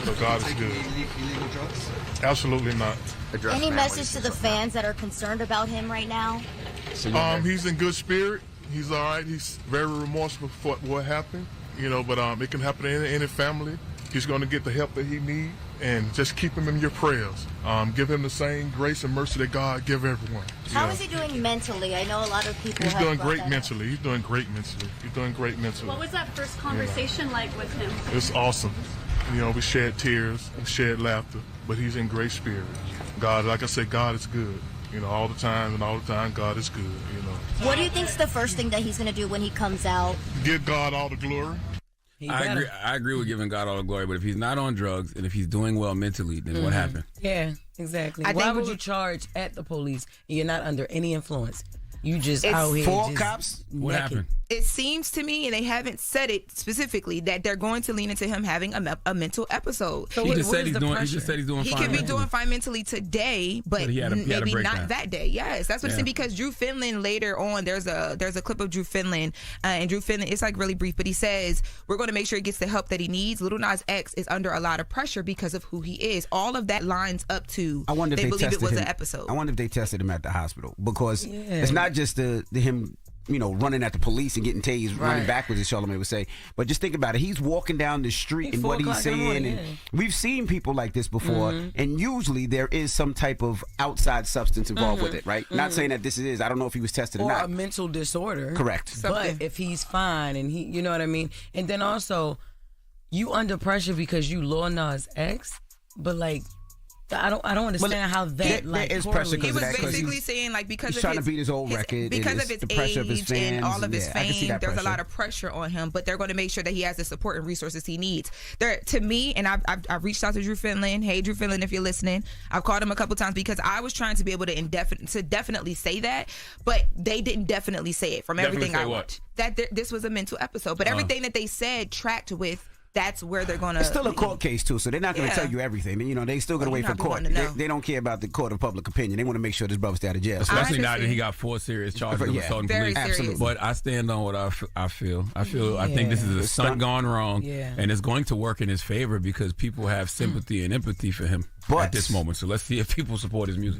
So God is good. Illegal drugs? Absolutely not. Any message to the fans that are concerned about him right now? He's in good spirit. He's all right. He's very remorseful for what happened, but it can happen to any family. He's going to get the help that he needs, and just keep him in your prayers. Give him the same grace and mercy that God give everyone. How is he doing mentally? I know a lot of people He's have doing brought great that mentally. He's doing great mentally. He's doing great mentally. What was that first conversation like with him? It's awesome. We shed tears, we shed laughter, but he's in great spirit. God, like I said, God is good. All the time, God is good, What do you think's the first thing that he's going to do when he comes out? Give God all the glory. I agree with giving God all the glory, but if he's not on drugs and if he's doing well mentally, then what happened? Yeah, exactly. Why would you charge at the police and you're not under any influence? You just out here. Four just cops? What happened? It seems to me, and they haven't said it specifically, that they're going to lean into him having a mental episode. So He just said he's doing He fine. could be doing fine mentally today, but he had a maybe breakdown. not that day. Yes, that's what I'm saying. Because Drew Finland later on, there's a clip of Drew Finland, and Drew Finland, it's like really brief, but he says we're going to make sure he gets the help that he needs. Lil Nas X is under a lot of pressure because of who he is. All of that lines up to I wonder if they believe it tested was him. an episode. I wonder if they tested him at the hospital, because it's not just him running at the police and getting tased, running backwards, as Charlamagne would say. But just think about it. He's walking down the street and what he's saying. And we've seen people like this before, and usually there is some type of outside substance involved with it, right? Not saying that this is. I don't know if he was tested or not. a mental disorder. Correct. But if he's fine and he, you know what I mean? And then also, you under pressure because you Lil Nas X, but like, I don't understand how that there is pressure He because was of that, basically saying because he's of trying to beat his old record, because and of his the pressure age of his fans, and all of his I can see fame. that There's a pressure. lot of pressure on him, but they're going to make sure that he has the support and resources he needs. To me, and I've reached out to Drew Finland. Hey, Drew Finland, if you're listening, I've called him a couple times because I was trying to be able to definitely say that, but they didn't definitely say it from everything I watched. That this was a mental episode, but everything that they said tracked with. That's where they're going to... It's still a court case, too, so they're not going to tell you everything. They still going to wait for court. They don't care about the court of public opinion. They want to make sure this brother stay out of jail. Especially now that he got 4 serious charges of assaulting police. Absolutely. But I stand on what I feel. I think this is a stunt gone wrong, and it's going to work in his favor because people have sympathy and empathy for him at this moment. So let's see if people support his music.